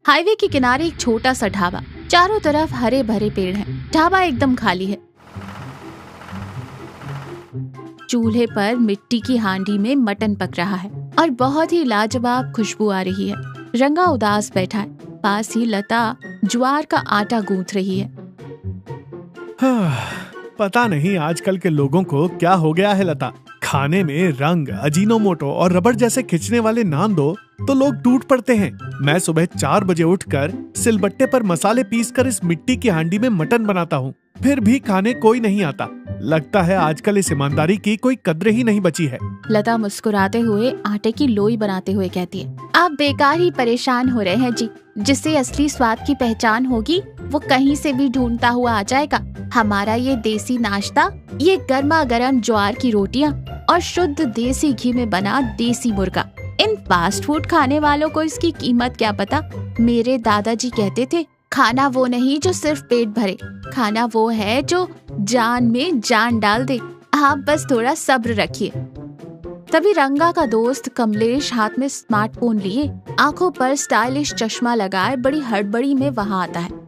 Highway के किनारे एक छोटा सा ढाबा, चारों तरफ हरे भरे पेड़ हैं। ढाबा एकदम खाली है। चूल्हे पर मिट्टी की हांडी में मटन पक रहा है और बहुत ही लाजवाब खुशबू आ रही है। रंगा उदास बैठा है। पास ही लता ज्वार का आटा गूंथ रही है। पता नहीं आजकल के लोगों को क्या हो गया है लता। खाने में रंग, अजीनोमोटो और रबड़ जैसे खिंचने वाले नाम दो तो लोग टूट पड़ते हैं। मैं सुबह 4 बजे उठकर सिलबट्टे पर मसाले पीसकर इस मिट्टी की हांडी में मटन बनाता हूँ, फिर भी खाने कोई नहीं आता। लगता है आजकल इस ईमानदारी की कोई कद्र ही नहीं बची है। लता मुस्कुराते हुए आटे की लोई बनाते हुए कहती है, आप बेकार ही परेशान हो रहे हैं जी। जिससे असली स्वाद की पहचान होगी वो कहीं से भी ढूंढता हुआ आ जाएगा। हमारा ये देसी नाश्ता, ये गर्मा गर्म ज्वार की रोटियां और शुद्ध देसी घी में बना देसी मुर्गा। इन फास्ट फूड खाने वालों को इसकी कीमत क्या पता। मेरे दादाजी कहते थे, खाना वो नहीं जो सिर्फ पेट भरे, खाना वो है जो जान में जान डाल दे। आप बस थोड़ा सब्र रखिए। तभी रंगा का दोस्त कमलेश हाथ में स्मार्टफोन लिए, आंखों पर स्टाइलिश चश्मा लगाए बड़ी हड़बड़ी में वहाँ आता है।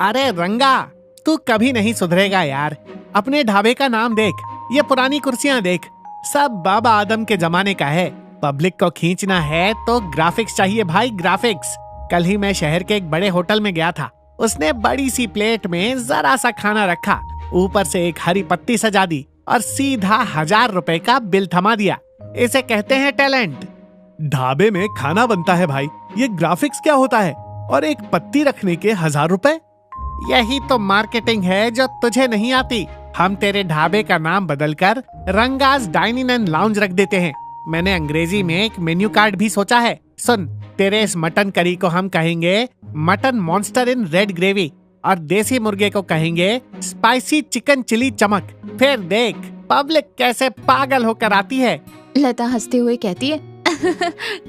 अरे रंगा, तू कभी नहीं सुधरेगा यार। अपने ढाबे का नाम देख, ये पुरानी कुर्सियां देख, सब बाबा आदम के जमाने का है। पब्लिक को खींचना है तो ग्राफिक्स चाहिए भाई, ग्राफिक्स। कल ही मैं शहर के एक बड़े होटल में गया था। उसने बड़ी सी प्लेट में जरा सा खाना रखा, ऊपर से एक हरी पत्ती सजा दी और सीधा 1000 रुपए का बिल थमा दिया। इसे कहते हैं टैलेंट। ढाबे में खाना बनता है भाई, ये ग्राफिक्स क्या होता है? और एक पत्ती रखने के 1000 रुपए? यही तो मार्केटिंग है जो तुझे नहीं आती। हम तेरे ढाबे का नाम बदलकर रंगास डाइनिंग एंड लाउंज रख देते हैं। मैंने अंग्रेजी में एक मेन्यू कार्ड भी सोचा है। सुन, तेरे इस मटन करी को हम कहेंगे mutton monster in red gravy और देसी मुर्गे को कहेंगे स्पाइसी चिकन चिली चमक। फिर देख पब्लिक कैसे पागल होकर आती है। लता हंसते हुए कहती है,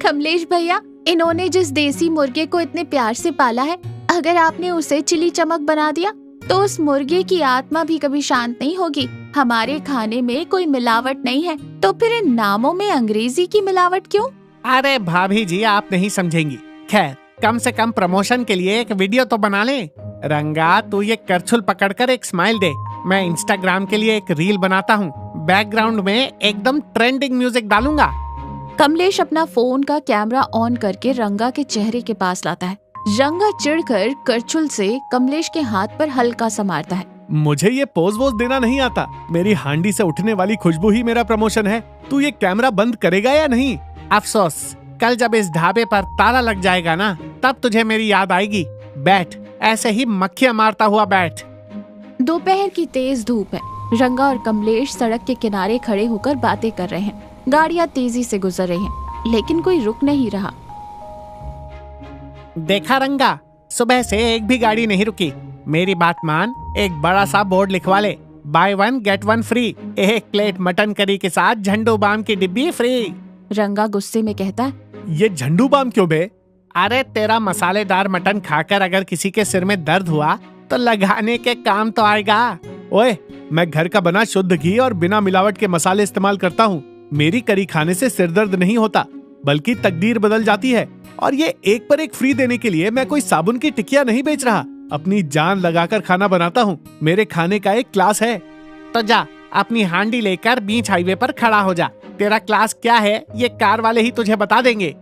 कमलेश भैया, इन्होंने जिस देसी मुर्गे को इतने प्यार से पाला है, अगर आपने उसे चिली चमक बना दिया तो उस मुर्गे की आत्मा भी कभी शांत नहीं होगी। हमारे खाने में कोई मिलावट नहीं है, तो फिर इन नामों में अंग्रेजी की मिलावट क्यों? अरे भाभी जी, आप नहीं समझेंगी। खैर, कम से कम प्रमोशन के लिए एक वीडियो तो बना ले। रंगा, तू ये करछुल पकड़कर एक स्माइल दे। मैं इंस्टाग्राम के लिए एक रील बनाता हूँ। बैकग्राउंड में एकदम ट्रेंडिंग म्यूजिक डालूंगा। कमलेश अपना फोन का कैमरा ऑन करके रंगा के चेहरे के पास लाता है। रंगा चिढ़कर करछुल से कमलेश के हाथ पर हल्का सा मारता है। मुझे ये पोज वोज देना नहीं आता। मेरी हांडी से उठने वाली खुशबू ही मेरा प्रमोशन है। तू ये कैमरा बंद करेगा या नहीं? अफसोस, कल जब इस ढाबे पर ताला लग जाएगा ना, तब तुझे मेरी याद आएगी। बैठ, ऐसे ही मक्खियां मारता हुआ बैठ। दोपहर की तेज धूप है। रंगा और कमलेश सड़क के किनारे खड़े होकर बातें कर रहे हैं। गाड़ियां तेजी से गुजर रही हैं, लेकिन कोई रुक नहीं रहा। देखा रंगा, सुबह से एक भी गाड़ी नहीं रुकी। मेरी बात मान, एक बड़ा सा बोर्ड लिखवा ले, बाय 1 गेट 1 फ्री। एक प्लेट मटन करी के साथ झंडू बाम की डिब्बी फ्री। रंगा गुस्से में कहता है, ये झंडू बाम क्यों बे? अरे तेरा मसालेदार मटन खाकर अगर किसी के सिर में दर्द हुआ तो लगाने के काम तो आएगा। ओए, मैं घर का बना शुद्ध घी और बिना मिलावट के मसाले इस्तेमाल करता हूँ। मेरी करी खाने से सिर दर्द नहीं होता, बल्कि तकदीर बदल जाती है। और ये एक पर एक फ्री देने के लिए मैं कोई साबुन की टिकिया नहीं बेच रहा। अपनी जान लगाकर खाना बनाता हूँ। मेरे खाने का एक क्लास है। तो जा, अपनी हांडी लेकर बीच हाईवे पर खड़ा हो जा। तेरा क्लास क्या है ये कार वाले ही तुझे बता देंगे।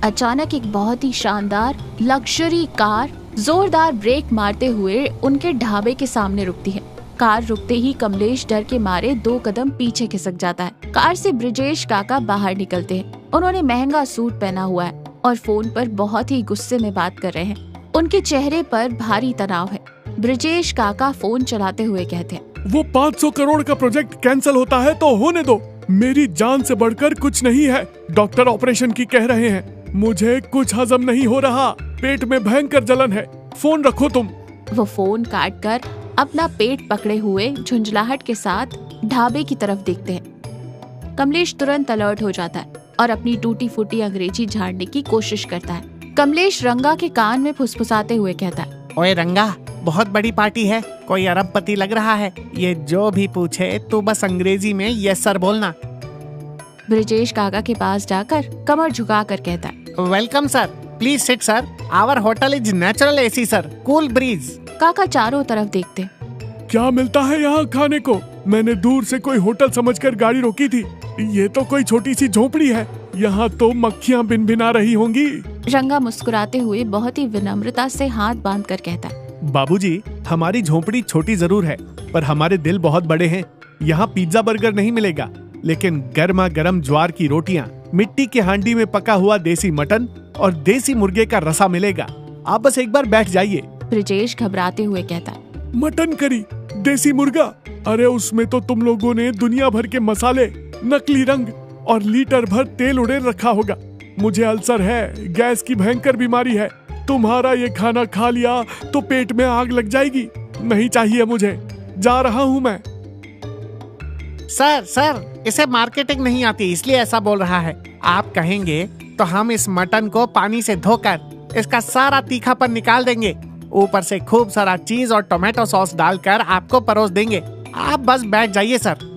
अचानक एक बहुत ही शानदार लग्जरी कार जोरदार ब्रेक मारते हुए उनके ढाबे के सामने रुकती है। कार रुकते ही कमलेश डर के मारे 2 कदम पीछे खिसक जाता है। कार से ब्रिजेश काका बाहर निकलते हैं। उन्होंने महंगा सूट पहना हुआ है और फोन पर बहुत ही गुस्से में बात कर रहे हैं। उनके चेहरे पर भारी तनाव है। ब्रिजेश काका फोन चलाते हुए कहते हैं, वो 500 करोड़ का प्रोजेक्ट कैंसिल होता है तो होने दो। मेरी जान से बढ़कर कुछ नहीं है। डॉक्टर ऑपरेशन की कह रहे हैं। मुझे कुछ हजम नहीं हो रहा, पेट में भयंकर जलन है। फोन रखो तुम। वो फोन काट कर अपना पेट पकड़े हुए झुंझलाहट के साथ ढाबे की तरफ देखते हैं। कमलेश तुरंत अलर्ट हो जाता है और अपनी टूटी फूटी अंग्रेजी झाड़ने की कोशिश करता है। कमलेश रंगा के कान में फुसफुसाते हुए कहता है, ओए रंगा, बहुत बड़ी पार्टी है, कोई अरबपति लग रहा है। ये जो भी पूछे तू बस अंग्रेजी में यस सर बोलना। ब्रिजेश काका के पास जाकर कमर झुकाकर कहता है, welcome sir, please sit sir, our hotel is natural AC sir, cool breeze. काका चारों तरफ देखते। क्या मिलता है यहाँ खाने को? मैंने दूर से कोई होटल समझकर गाड़ी रोकी थी, ये तो कोई छोटी सी झोपड़ी है, यहाँ तो मक्खियाँ भिनभिना रही होंगी। रंगा मुस्कुराते हुए बहुत ही विनम्रता से हाथ बांध कर कहता है, बाबूजी, हमारी झोपड़ी छोटी जरूर है, पर हमारे दिल बहुत बड़े हैं। यहाँ पिज्जा बर्गर नहीं मिलेगा, लेकिन गर्मा गर्म ज्वार की रोटियाँ, मिट्टी के हांडी में पका हुआ देसी मटन और देसी मुर्गे का रसा मिलेगा। आप बस एक बार बैठ जाइए। ब्रिजेश घबराते हुए कहता है, मटन करी, देसी मुर्गा, अरे उसमें तो तुम लोगों ने दुनिया भर के मसाले, नकली रंग और लीटर भर तेल उड़े रखा होगा। मुझे अल्सर है, गैस की भयंकर बीमारी है। तुम्हारा ये खाना खा लिया तो पेट में आग लग जाएगी। नहीं चाहिए मुझे, जा रहा हूँ मैं। सर, इसे मार्केटिंग नहीं आती इसलिए ऐसा बोल रहा है। आप कहेंगे तो हम इस मटन को पानी से धोकर इसका सारा तीखापन निकाल देंगे, ऊपर से खूब सारा चीज और टोमेटो सॉस डालकर आपको परोस देंगे। आप बस बैठ जाइए सर।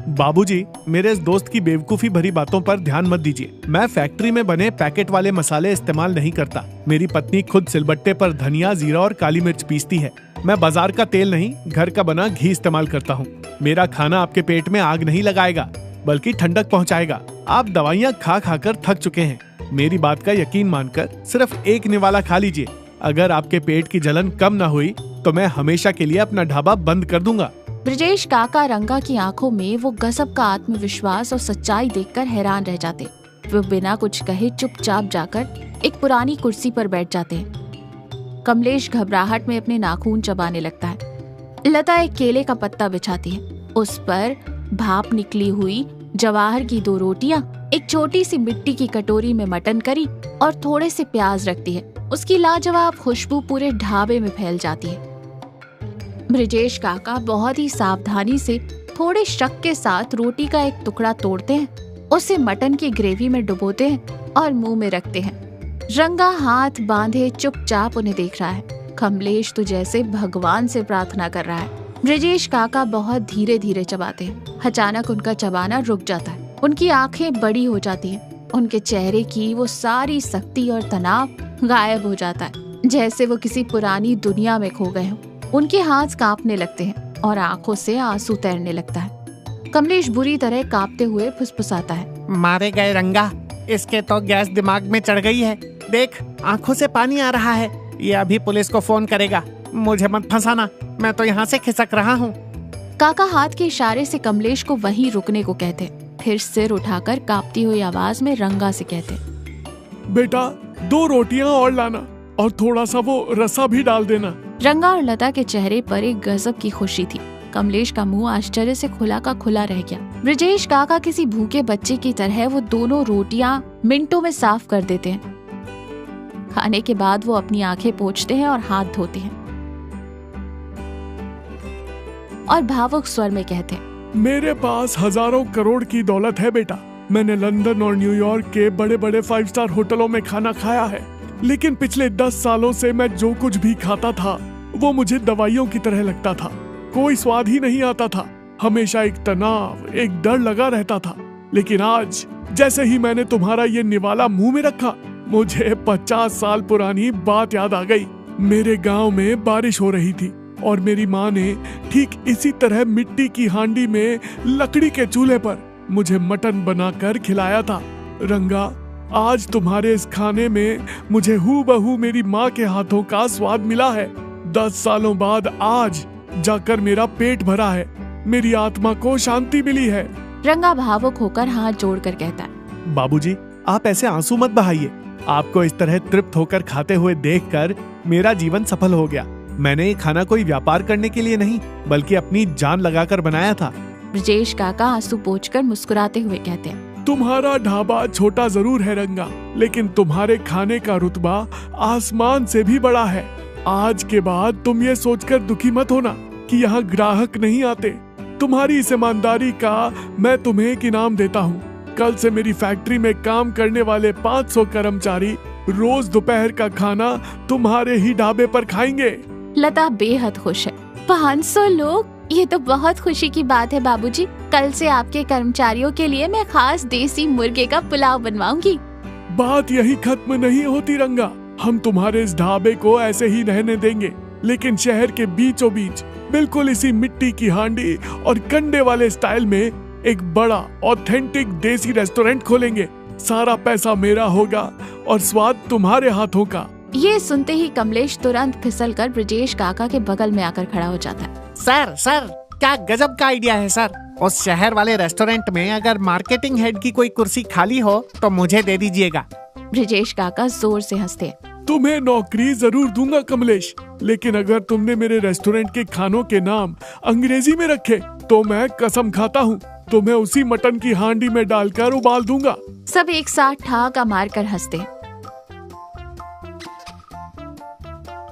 बाबूजी, मेरे इस दोस्त की बेवकूफी भरी बातों पर ध्यान मत दीजिए। मैं फैक्ट्री में बने पैकेट वाले मसाले इस्तेमाल नहीं करता। मेरी पत्नी खुद सिलबट्टे पर धनिया, जीरा और काली मिर्च पीसती है। मैं बाजार का तेल नहीं, घर का बना घी इस्तेमाल करता हूँ। मेरा खाना आपके पेट में आग नहीं लगाएगा, बल्कि ठंडक पहुँचाएगा। आप दवाइयाँ खा खाकर थक चुके हैं। मेरी बात का यकीन मानकर सिर्फ एक निवाला खा लीजिए। अगर आपके पेट की जलन कम न हुई तो मैं हमेशा के लिए अपना ढाबा बंद कर दूंगा। ब्रिजेश काका रंगा की आंखों में वो गजब का आत्मविश्वास और सच्चाई देखकर हैरान रह जाते। वो बिना कुछ कहे चुपचाप जाकर एक पुरानी कुर्सी पर बैठ जाते हैं। कमलेश घबराहट में अपने नाखून चबाने लगता है। लता एक केले का पत्ता बिछाती है, उस पर भाप निकली हुई जवाहर की 2 रोटियां, एक छोटी सी मिट्टी की कटोरी में मटन करी और थोड़े से प्याज रखती है। उसकी लाजवाब खुशबू पूरे ढाबे में फैल जाती है। ब्रिजेश काका बहुत ही सावधानी से थोड़े शक के साथ रोटी का एक टुकड़ा तोड़ते हैं, उसे मटन की ग्रेवी में डुबोते हैं और मुंह में रखते हैं। रंगा हाथ बांधे चुपचाप उन्हें देख रहा है। कमलेश तो जैसे भगवान से प्रार्थना कर रहा है। ब्रिजेश काका बहुत धीरे धीरे चबाते हैं। अचानक उनका चबाना रुक जाता है। उनकी आंखें बड़ी हो जाती हैं। उनके चेहरे की वो सारी सख्ती और तनाव गायब हो जाता है, जैसे वो किसी पुरानी दुनिया में खो गए हों। उनके हाथ कांपने लगते हैं और आंखों से आंसू तैरने लगता है। कमलेश बुरी तरह कांपते हुए फुसफुसाता है, मारे गए रंगा, इसके तो गैस दिमाग में चढ़ गई है। देख, आंखों से पानी आ रहा है। ये अभी पुलिस को फोन करेगा। मुझे मत फंसाना, मैं तो यहाँ से खिसक रहा हूँ। काका हाथ के इशारे से कमलेश को वहीं रुकने को कहते, फिर सिर उठाकर कांपती हुई आवाज में रंगा से कहते, बेटा 2 रोटियां और लाना और थोड़ा सा वो रसा भी डाल देना। रंगा और लता के चेहरे पर एक गजब की खुशी थी। कमलेश का मुंह आश्चर्य से खुला का खुला रह गया। ब्रिजेश काका किसी भूखे बच्चे की तरह वो दोनों रोटियां मिनटों में साफ कर देते हैं। खाने के बाद वो अपनी आंखें पोंछते हैं और हाथ धोते हैं और भावुक स्वर में कहते हैं, मेरे पास हजारों करोड़ की दौलत है बेटा। मैंने लंदन और न्यूयॉर्क के बड़े बड़े 5 स्टार होटलों में खाना खाया है, लेकिन पिछले 10 सालों से मैं जो कुछ भी खाता था वो मुझे दवाइयों की तरह लगता था। कोई स्वाद ही नहीं आता था। हमेशा एक तनाव, एक डर लगा रहता था। लेकिन आज जैसे ही मैंने तुम्हारा ये निवाला मुंह में रखा, मुझे 50 साल पुरानी बात याद आ गई। मेरे गांव में बारिश हो रही थी और मेरी माँ ने ठीक इसी तरह मिट्टी की हांडी में लकड़ी के चूल्हे पर मुझे मटन बनाकर खिलाया था। रंगा, आज तुम्हारे इस खाने में मुझे हूबहू मेरी माँ के हाथों का स्वाद मिला है। 10 सालों बाद आज जाकर मेरा पेट भरा है। मेरी आत्मा को शांति मिली है। रंगा भावुक होकर हाथ जोड़कर कहता है, बाबूजी, आप ऐसे आंसू मत बहाइए। आपको इस तरह तृप्त होकर खाते हुए देखकर मेरा जीवन सफल हो गया। मैंने ये खाना कोई व्यापार करने के लिए नहीं, बल्कि अपनी जान लगाकर बनाया था। ब्रिजेश काका आंसू पोंछकर मुस्कुराते हुए कहते हैं, तुम्हारा ढाबा छोटा जरूर है रंगा, लेकिन तुम्हारे खाने का रुतबा आसमान से भी बड़ा है। आज के बाद तुम ये सोचकर दुखी मत होना कि यहाँ ग्राहक नहीं आते। तुम्हारी इस ईमानदारी का मैं तुम्हें एक इनाम देता हूँ। कल से मेरी फैक्ट्री में काम करने वाले 500 कर्मचारी रोज दोपहर का खाना तुम्हारे ही ढाबे पर खाएंगे। लता बेहद खुश है। 500 लोग ये तो बहुत खुशी की बात है बाबूजी। कल से आपके कर्मचारियों के लिए मैं खास देसी मुर्गे का पुलाव बनवाऊंगी। बात यही खत्म नहीं होती रंगा। हम तुम्हारे इस ढाबे को ऐसे ही रहने देंगे, लेकिन शहर के बीचों बीच बिल्कुल इसी मिट्टी की हांडी और कंडे वाले स्टाइल में एक बड़ा ऑथेंटिक देसी रेस्टोरेंट खोलेंगे। सारा पैसा मेरा होगा और स्वाद तुम्हारे हाथों का। ये सुनते ही कमलेश तुरंत फिसलकर ब्रजेश काका के बगल में आकर खड़ा हो जाता है। सर क्या गजब का आइडिया है सर। उस शहर वाले रेस्टोरेंट में अगर मार्केटिंग हेड की कोई कुर्सी खाली हो तो मुझे दे दीजिएगा। ब्रजेश काका जोर से हंसते हैं। तुम्हें नौकरी जरूर दूंगा कमलेश, लेकिन अगर तुमने मेरे रेस्टोरेंट के खानों के नाम अंग्रेजी में रखे तो मैं कसम खाता हूँ तुम्हें उसी मटन की हांडी में डालकर उबाल दूंगा। सब एक साथ ठहाका मारकर हंसते हैं।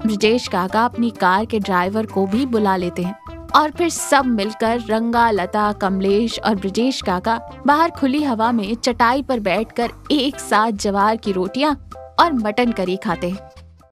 ब्रजेश काका अपनी कार के ड्राइवर को भी बुला लेते हैं और फिर सब मिलकर रंगा, लता, कमलेश और ब्रजेश काका बाहर खुली हवा में चटाई पर बैठकर एक साथ जवार की रोटियां और मटन करी खाते हैं।